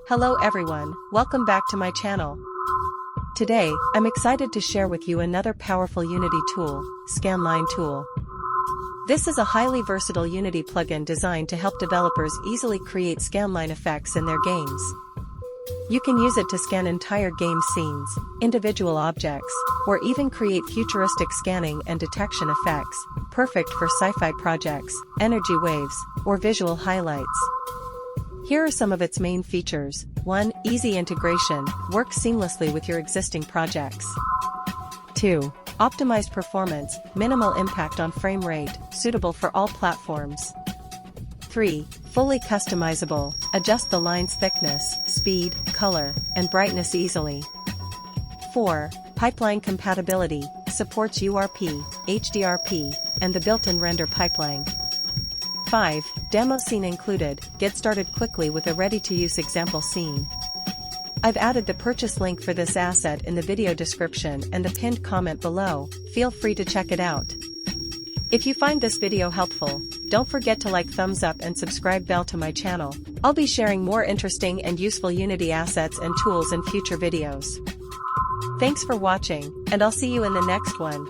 Hello everyone, welcome back to my channel. Today, I'm excited to share with you another powerful Unity tool, Scanline tool. This is a highly versatile Unity plugin designed to help developers easily create scanline effects in their games. You can use it to scan entire game scenes, individual objects, or even create futuristic scanning and detection effects, perfect for sci-fi projects, energy waves, or visual highlights. Here are some of its main features. 1. Easy integration, works seamlessly with your existing projects. 2. Optimized performance, minimal impact on frame rate, suitable for all platforms. 3. Fully customizable, adjust the line's thickness, speed, color, and brightness easily. 4. Pipeline compatibility, supports URP, HDRP, and the built-in render pipeline. 5. Demo scene included, get started quickly with a ready-to-use example scene. I've added the purchase link for this asset in the video description and the pinned comment below, feel free to check it out. If you find this video helpful, don't forget to like, thumbs up and subscribe bell to my channel. I'll be sharing more interesting and useful Unity assets and tools in future videos. Thanks for watching, and I'll see you in the next one.